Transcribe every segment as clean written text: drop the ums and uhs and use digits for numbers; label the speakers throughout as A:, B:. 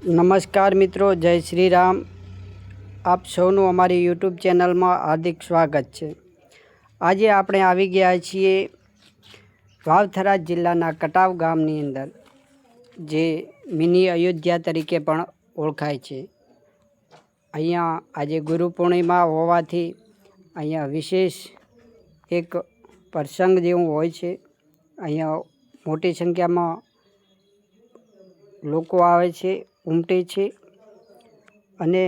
A: નમસ્કાર મિત્રો, જય શ્રી રામ। આપ સૌનું અમારી યુટ્યુબ ચેનલમાં હાર્દિક સ્વાગત છે। આજે આપણે આવી ગયા છીએ વાવથરા જિલ્લાના કટાવ ગામની અંદર, જે મિની અયોધ્યા તરીકે પણ ઓળખાય છે। અહીંયા આજે ગુરુ પૂર્ણિમા હોવાથી અહીંયા વિશેષ એક પ્રસંગ જેવું હોય છે। અહીંયા મોટી સંખ્યામાં લોકો આવે છે, ઉમટે છે અને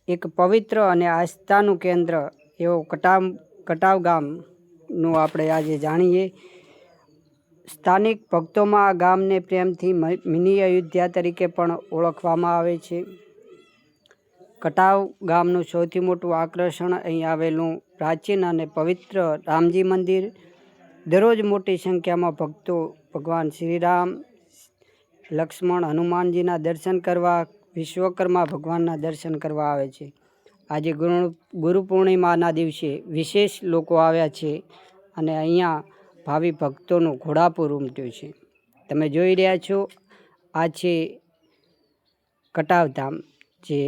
A: એક પવિત્ર અને આસ્થાનું કેન્દ્ર એવો કટાવ ગામનું આપણે આજે જાણીએ। સ્થાનિક ભક્તોમાં આ ગામને પ્રેમથી મિની અયોધ્યા તરીકે પણ ઓળખવામાં આવે છે। કટાવ ગામનું સૌથી મોટું આકર્ષણ અહીં આવેલું પ્રાચીન અને પવિત્ર રામજી મંદિર। દરરોજ મોટી સંખ્યામાં ભક્તો ભગવાન શ્રીરામ, લક્ષ્મણ, હનુમાનજીના દર્શન કરવા, વિશ્વકર્મા ભગવાનના દર્શન કરવા આવે છે। આજે ગુરુ પૂર્ણિમાના દિવસે વિશેષ લોકો આવ્યા છે અને અહીંયા ભાવિ ભક્તોનું ઘોડાપુર ઉમટ્યું છે। તમે જોઈ રહ્યા છો, આ છે કટાવધામ, જે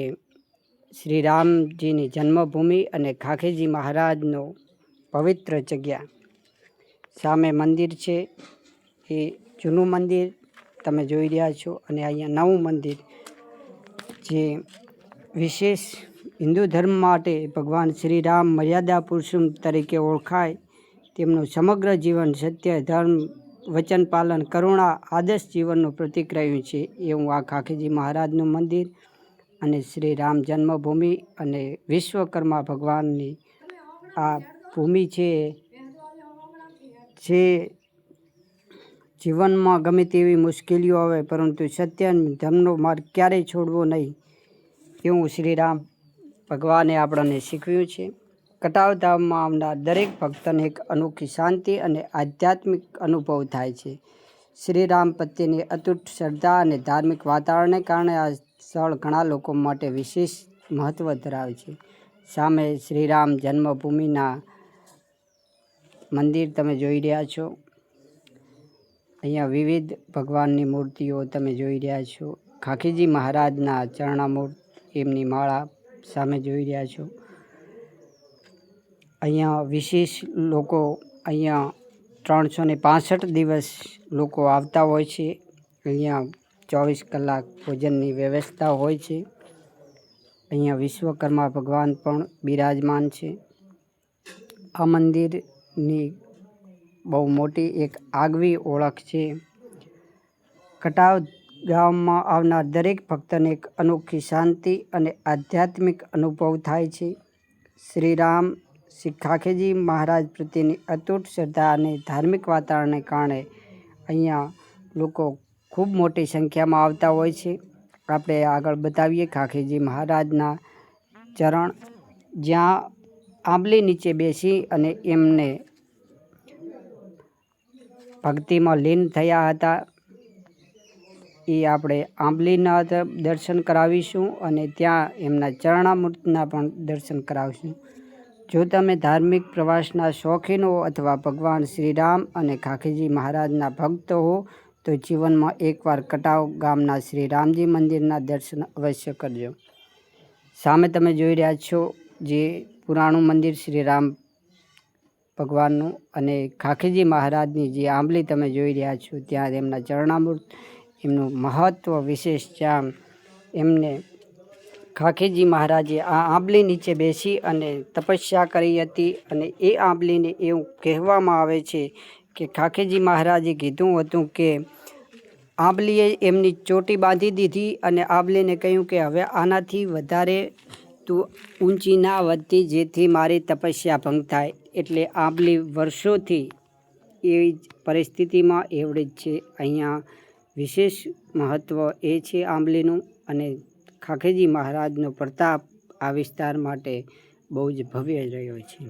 A: શ્રી રામજીની જન્મભૂમિ અને ખાખીજી મહારાજનો પવિત્ર જગ્યા। સામે મંદિર છે, એ જૂનું મંદિર તમે જોઈ રહ્યા છો અને અહીંયા નવું મંદિર, જે વિશેષ હિન્દુ ધર્મ માટે ભગવાન શ્રી રામ મર્યાદા પુરુષોત્તમ તરીકે ઓળખાય, તેમનું સમગ્ર જીવન સત્ય, ધર્મ, વચન પાલન, કરુણા, આદર્શ જીવનનું પ્રતીક રહ્યું છે એવું આ ખાખીજી મહારાજનું મંદિર અને શ્રી રામ જન્મભૂમિ અને વિશ્વકર્મા ભગવાનની આ ભૂમિ છે, જે જીવનમાં ગમે તેવી મુશ્કેલીઓ આવે પરંતુ સત્ય અને ધર્મનો માર્ગ ક્યારેય છોડવો નહીં, એવું શ્રી રામ ભગવાને આપણને શીખવ્યું છે। કટાવધામમાં આવનાર દરેક ભક્તને એક અનોખી શાંતિ અને આધ્યાત્મિક અનુભવ થાય છે। શ્રી રામ પ્રત્યેની અતૂટ શ્રદ્ધા અને ધાર્મિક વાતાવરણને કારણે આ સ્થળ ઘણા લોકો માટે વિશેષ મહત્ત્વ ધરાવે છે। સામે શ્રી રામ જન્મભૂમિના મંદિર તમે જોઈ રહ્યા છો। અહીંયા વિવિધ ભગવાનની મૂર્તિઓ તમે જોઈ રહ્યા છો। ખાખીજી મહારાજના ચરણામૃત, એમની માળા સામે જોઈ રહ્યા છો। અહીંયા વિશેષ લોકો, અહીંયા 365 દિવસ લોકો આવતા હોય છે। અહીંયા 24 કલાક ભોજનની વ્યવસ્થા હોય છે। અહીંયા વિશ્વકર્મા ભગવાન પણ બિરાજમાન છે। આ મંદિરની બહુ મોટી એક આગવી ઓળખ છે। કટાવ ગામમાં આવનાર દરેક ભક્તને એક અનોખી શાંતિ અને આધ્યાત્મિક અનુભવ થાય છે। શ્રી રામ, શ્રી ખાખીજી મહારાજ પ્રત્યેની અતૂટ શ્રદ્ધા અને ધાર્મિક વાતાવરણને કારણે અહીંયા લોકો ખૂબ મોટી સંખ્યામાં આવતા હોય છે। આપણે આગળ બતાવીએ ખાખીજી મહારાજના ચરણ, જ્યાં આંબલી નીચે બેસી અને એમને ભક્તિમાં લીન થયા હતા, એ આપણે આંબલીના દર્શન કરાવીશું અને ત્યાં એમના ચરણામૃતના પણ દર્શન કરાવીશું। જો તમે ધાર્મિક પ્રવાસના શોખીન હો અથવા ભગવાન શ્રી રામ અને ખાખીજી મહારાજના ભક્ત હો તો જીવનમાં એકવાર કટાવ ગામના શ્રી રામજી મંદિરના દર્શન અવશ્ય કરજો। સામે તમે જોઈ રહ્યા છો, જે પુરાણું મંદિર શ્રી રામ ભગવાનનું અને ખાખીજી મહારાજની જે આંબલી તમે જોઈ રહ્યા છો, ત્યાં એમના ચરણામૃત, એમનું મહત્ત્વ વિશેષ, ત્યાં એમને ખાખીજી મહારાજે આ આંબલી નીચે બેસી અને તપસ્યા કરી હતી અને એ આંબલીને એવું કહેવામાં આવે છે કે ખાખીજી મહારાજે કીધું હતું કે આંબલીએ એમની ચોટી બાંધી દીધી અને આંબલીને કહ્યું કે હવે આનાથી વધારે તું ઊંચી ના વધતી, જેથી મારી તપસ્યા ભંગ થાય। એટલે આંબલી વર્ષોથી એવી જ પરિસ્થિતિમાં એવડી જ છે। અહીંયા વિશેષ મહત્ત્વ એ છે આંબલીનું, અને ખાખીજી મહારાજનો પ્રતાપ આ વિસ્તાર માટે બહુ જ ભવ્ય રહ્યો છે।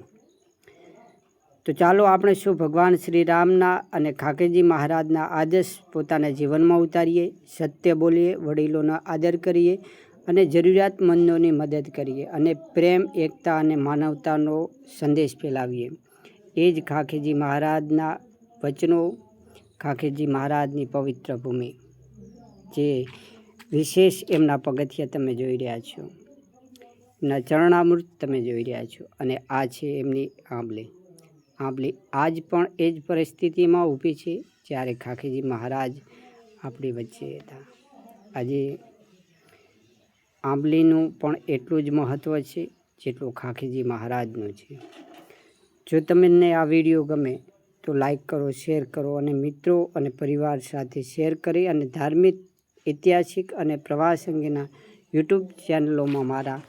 A: તો ચાલો આપણે શું ભગવાન શ્રી રામના અને ખાખીજી મહારાજના આદર્શ પોતાના જીવનમાં ઉતારીએ, સત્ય બોલીએ, વડીલોનો આદર કરીએ અને જરૂરિયાતમંદોની મદદ કરીએ અને પ્રેમ, એકતા અને માનવતાનો સંદેશ ફેલાવીએ। એ જ ખાખીજી મહારાજના વચનો, ખાખીજી મહારાજની પવિત્ર ભૂમિ, જે વિશેષ એમના પગથિયા તમે જોઈ રહ્યા છો, એમના ચરણામૃત તમે જોઈ રહ્યા છો. અને આ છે એમની આંબલી. આજ પણ એ જ પરિસ્થિતિમાં ઊભી છે જ્યારે ખાખીજી મહારાજ આપણી વચ્ચે હતા. આજે આંબલીનું પણ એટલું જ મહત્ત્વ છે જેટલું ખાખીજી મહારાજનું છે. જો તમને આ વિડીયો ગમે તો લાઈક કરો, શેર કરો અને મિત્રો અને પરિવાર સાથે શેર કરી અને ધાર્મિક, ઐતિહાસિક અને પ્રવાસ અંગેના યુટ્યુબ ચેનલોમાં મારા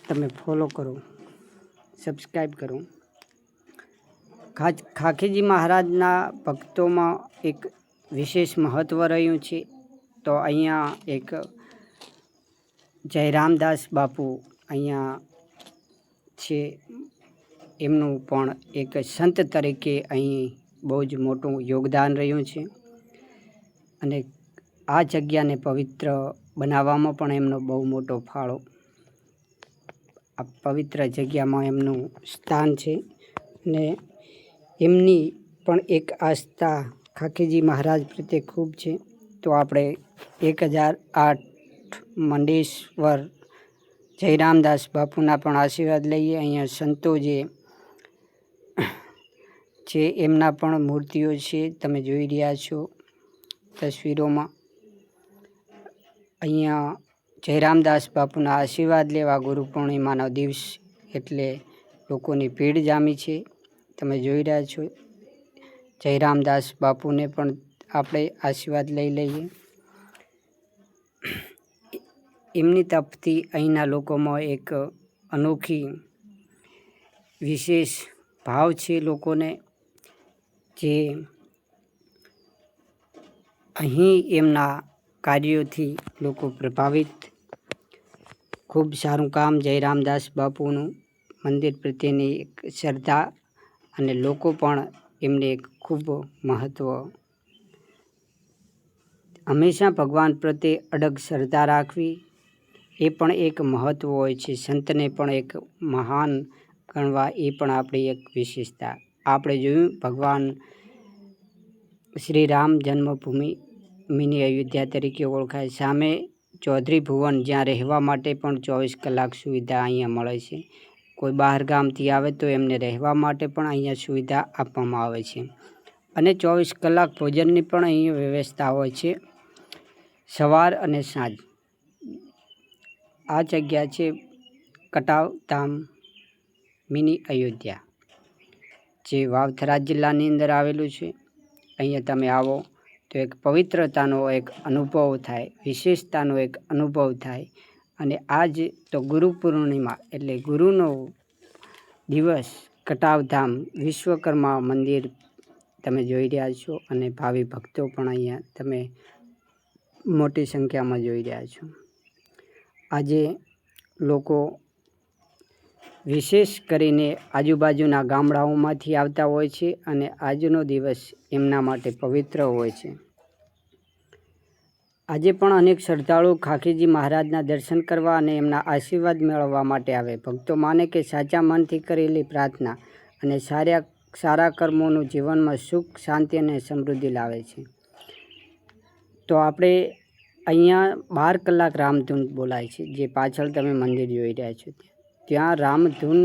A: તમે ફોલો કરો, સબસ્ક્રાઈબ કરો. ખાખીજી મહારાજના ભક્તોમાં એક વિશેષ મહત્ત્વ રહ્યું છે. તો અહીંયા એક જયરામદાસ બાપુ અહીંયા છે, એમનું પણ એક સંત તરીકે અહીં બહુ જ મોટું યોગદાન રહ્યું છે. અને આ જગ્યાને પવિત્ર બનાવવામાં પણ એમનો બહુ મોટો ફાળો, આ પવિત્ર જગ્યામાં એમનું સ્થાન છે. અને એમની પણ એક આસ્થા ખાખીજી મહારાજ પ્રત્યે ખૂબ છે. તો આપણે 1008 મંડેશ્વર જયરામદાસ બાપુના પણ આશીર્વાદ લઈએ. અહીંયા સંતો જે છે એમના પણ મૂર્તિઓ છે, તમે જોઈ રહ્યા છો તસવીરોમાં. અહીંયા જયરામદાસ બાપુના આશીર્વાદ લેવા ગુરુ પૂર્ણિમાનો દિવસ એટલે લોકોની ભીડ જામી છે, તમે જોઈ રહ્યા છો. જયરામદાસ બાપુને પણ આપણે આશીર્વાદ લઈ લઈએ. એમની તરફથી અહીંના લોકોમાં એક અનોખી વિશેષ ભાવ છે લોકોને, જે અહીં એમના કાર્યોથી લોકો પ્રભાવિત. ખૂબ સારું કામ જયરામદાસ બાપુનું, મંદિર પ્રત્યેની એક શ્રદ્ધા અને લોકો પણ એમને એક ખૂબ મહત્ત્વ. હંમેશા ભગવાન પ્રત્યે અડગ શ્રદ્ધા રાખવી એ પણ એક મહત્ત્વ હોય છે. સંતને પણ એક મહાન ગણવા એ પણ આપણી એક વિશેષતા. આપણે જોયું ભગવાન શ્રી રામ જન્મભૂમિ મિની અયોધ્યા તરીકે ઓળખાય. સામે ચૌધરી ભુવન, જ્યાં રહેવા માટે પણ 24 કલાક સુવિધા અહીંયા મળે છે. કોઈ બહાર ગામથી આવે તો એમને રહેવા માટે પણ અહીંયા સુવિધા આપવામાં આવે છે. અને 24 કલાક ભોજનની પણ અહીં વ્યવસ્થા હોય છે, સવાર અને સાંજ. આ જગ્યા છે કટાવધામ મિની અયોધ્યા, જે વાવથરા જિલ્લાની અંદર આવેલું છે. અહીંયા તમે આવો તો એક પવિત્રતાનો એક અનુભવ થાય, વિશેષતાનો એક અનુભવ થાય. અને આજ તો ગુરુ પૂર્ણિમા એટલે ગુરુનો દિવસ. કટાવધામ વિશ્વકર્મા મંદિર તમે જોઈ રહ્યા છો અને ભાવિ ભક્તો પણ અહીંયા તમે મોટી સંખ્યામાં જોઈ રહ્યા છો. આજે લોકો વિશેષ કરીને આજુબાજુના ગામડાઓમાંથી આવતા હોય છે અને આજનો દિવસ એમના માટે પવિત્ર હોય છે. આજે પણ અનેક શ્રદ્ધાળુ ખાખીજી મહારાજના દર્શન કરવા અને એમના આશીર્વાદ મેળવવા માટે આવે. ભક્તો માને કે સાચા મનથી કરેલી પ્રાર્થના અને સારા કર્મોનું જીવનમાં સુખ, શાંતિ અને સમૃદ્ધિ લાવે છે. તો આપણે અહીંયા 12 કલાક રામધૂન બોલાય છે, જે પાછળ તમે મંદિર જોઈ રહ્યા છો. ત્યાં રામધૂન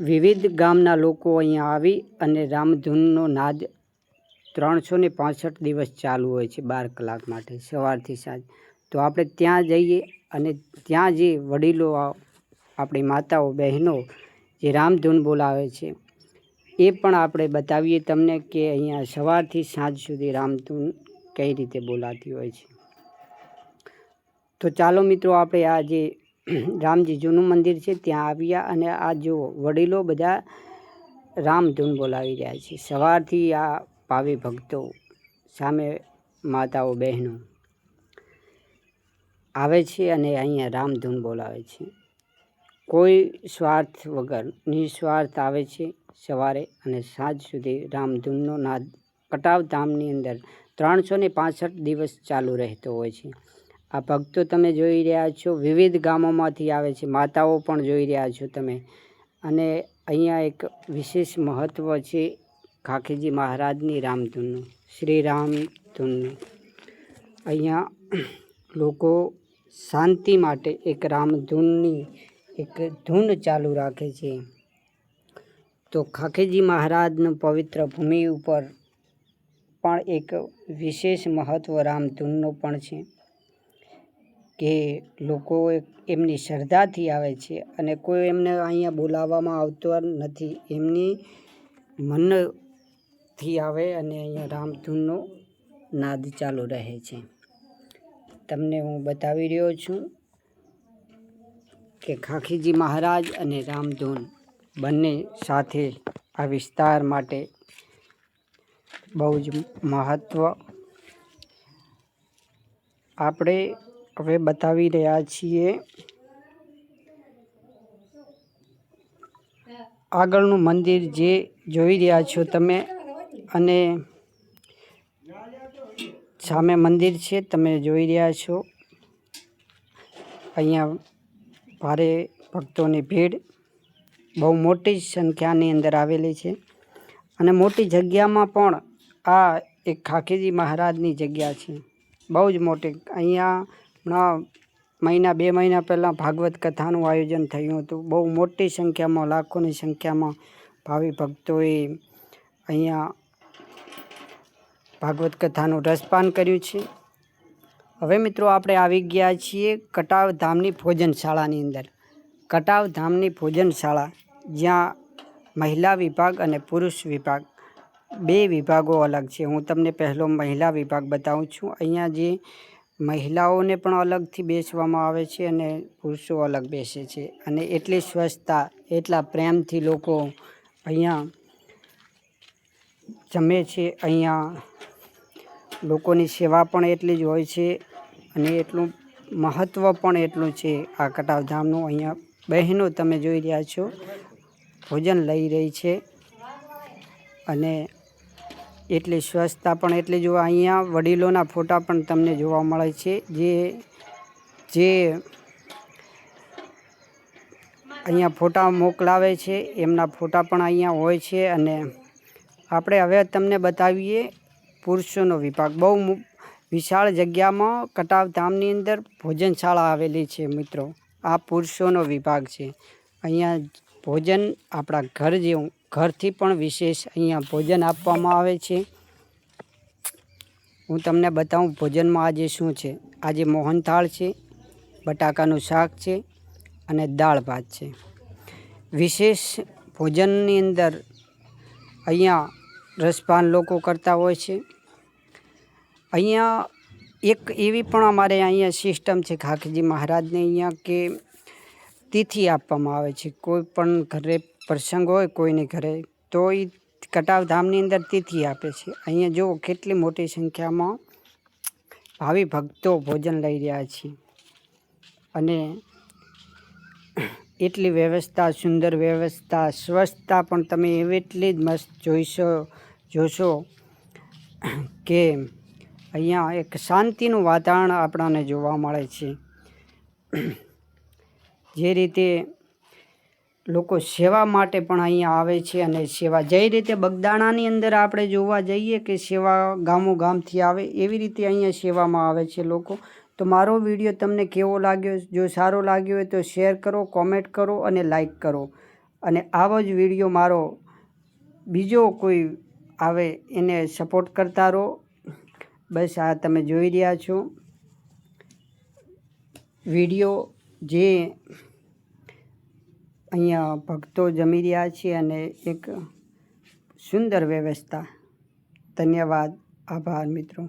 A: વિવિધ ગામના લોકો અહીંયા આવી અને રામધૂનનો નાદ 365 દિવસ ચાલુ હોય છે, 12 કલાક માટે, સવારથી સાંજ. તો આપણે ત્યાં જઈએ અને ત્યાં જે વડીલો, આપણી માતાઓ, બહેનો જે રામધૂન બોલાવે છે એ પણ આપણે બતાવીએ તમને કે અહીંયા સવારથી સાંજ સુધી રામધૂન કઈ રીતે બોલાતી હોય છે. તો ચાલો મિત્રો, આપણે આ જે રામજી જૂનું મંદિર છે ત્યાં આવ્યા અને આ જો વડીલો બધા રામધૂન બોલાવી રહ્યા છે. સવારથી આ ભાવિ ભક્તો, સામે માતાઓ, બહેનો આવે છે અને અહીંયા રામધૂન બોલાવે છે. કોઈ સ્વાર્થ વગર નિસ્વાર્થ આવે છે સવારે અને સાંજ સુધી રામધૂનનો નાદ કટાવધામની અંદર 365 દિવસ ચાલુ રહેતો હોય છે. આ ભક્તો તમે જોઈ રહ્યા છો વિવિધ ગામોમાંથી આવે છે, માતાઓ પણ જોઈ રહ્યા છો તમે. અને અહીંયા એક વિશેષ મહત્ત્વ છે ખાખીજી મહારાજની રામધૂનનું, શ્રી રામધૂનનું. અહીંયા લોકો શાંતિ માટે એક રામધૂનની એક ધૂન ચાલુ રાખે છે। તો ખાખીજી મહારાજનું પવિત્ર ભૂમિ ઉપર પણ એક વિશેષ મહત્ત્વ રામધૂનનું પણ છે કે લોકો એમની શ્રદ્ધાથી આવે છે અને કોઈ એમને અહીંયા બોલાવવામાં આવતો નથી, એમની મનથી આવે અને અહીંયા રામધૂનનો નાદ ચાલુ રહે છે। તમને હું બતાવી રહ્યો છું કે ખાખીજી મહારાજ અને રામધૂન બંને સાથે આ વિસ્તાર માટે બહુ જ મહત્ત્વ આપણે હવે બતાવી રહ્યા છીએ। આગળનું મંદિર જે જોઈ રહ્યા છો તમે, અને સામે મંદિર છે તમે જોઈ રહ્યા છો। અહીંયા ભારે ભક્તોની ભીડ બહુ મોટી સંખ્યાની અંદર આવેલી છે અને મોટી જગ્યામાં પણ આ એક ખાખીજી મહારાજની જગ્યા છે, બહુ જ મોટી। અહીંયા મહિના 2 મહિના પહેલાં ભાગવત કથાનું આયોજન થયું હતું। બહુ મોટી સંખ્યામાં, લાખોની સંખ્યામાં ભાવિ ભક્તોએ અહીંયા ભાગવત કથાનું રસપાન કર્યું છે। હવે મિત્રો આપણે આવી ગયા છીએ કટાવ ધામની ભોજનશાળાની અંદર। કટાવ ધામની ભોજનશાળા જ્યાં મહિલા વિભાગ અને પુરુષ વિભાગ 2 વિભાગો અલગ છે। હું તમને પહેલો મહિલા વિભાગ બતાવું છું। અહીંયા જે મહિલાઓને પણ અલગથી બેસવામાં આવે છે અને પુરુષો અલગ બેસે છે, અને એટલી સ્વચ્છતા, એટલા પ્રેમથી લોકો અહીંયા જમે છે। અહીંયા લોકોની સેવા પણ એટલી જ હોય છે અને એટલું મહત્ત્વ પણ એટલું છે આ કટાવ ધામનું। અહીંયા બહેનો તમે જોઈ રહ્યા છો ભોજન લઈ રહી છે અને એટલી સ્વચ્છતા પણ એટલી જો અહીંયા વડીલોના ફોટા પણ તમને જોવા મળે છે જે અહીંયા ફોટા મોકલાવે છે, એમના ફોટા પણ અહીંયા હોય છે। અને આપણે હવે તમને બતાવીએ પુરુષોનો વિભાગ। બહુ વિશાળ જગ્યામાં કટાવ ધામની અંદર ભોજનશાળા આવેલી છે મિત્રો। આ પુરુષોનો વિભાગ છે। અહીંયા ભોજન આપણા ઘર જેવું, ઘરથી પણ વિશેષ અહીંયા ભોજન આપવામાં આવે છે। હું તમને બતાવું ભોજનમાં આજે શું છે। આજે મોહનથાળ છે, બટાકાનું શાક છે અને દાળ ભાત છે। વિશેષ ભોજનની અંદર અહીંયા રસપાન લોકો કરતા હોય છે। અહીંયા એક એવી પણ અમારે અહીંયા સિસ્ટમ છે ખાખીજી મહારાજને અહીંયા કે તિથિ આપવામાં આવે છે। કોઈ પણ ઘરે પ્રસંગ હોય કોઈને ઘરે, તો એ કટાવ ધામની અંદર તિથિ આપે છે। અહીંયા જો કેટલી મોટી સંખ્યામાં ભાવિ ભક્તો ભોજન લઈ રહ્યા છે અને એટલી વ્યવસ્થા, સુંદર વ્યવસ્થા, સ્વચ્છતા પણ તમે એટલી જ મસ્ત જોશો કે અહીંયા એક શાંતિનું વાતાવરણ આપણને જોવા મળે છે। જે રીતે લોકો સેવા માટે પણ અહીંયા આવે છે અને સેવા જે રીતે બગદાણાની અંદર આપણે જોવા જઈએ કે સેવા ગામો ગામથી આવે, એવી રીતે અહીંયા સેવામાં આવે છે લોકો। તો મારો વિડીયો તમને કેવો લાગ્યો? જો સારો લાગ્યો હોય તો શેર કરો, કોમેન્ટ કરો અને લાઈક કરો, અને આવો જ વિડીયો મારો બીજો કોઈ આવે એને સપોર્ટ કરતા રહો। બસ આ તમે જોઈ રહ્યા છો વિડીયો જે અહીંયા ભક્તો જમી રહ્યા છે અને એક સુંદર વ્યવસ્થા। ધન્યવાદ, આભાર મિત્રો।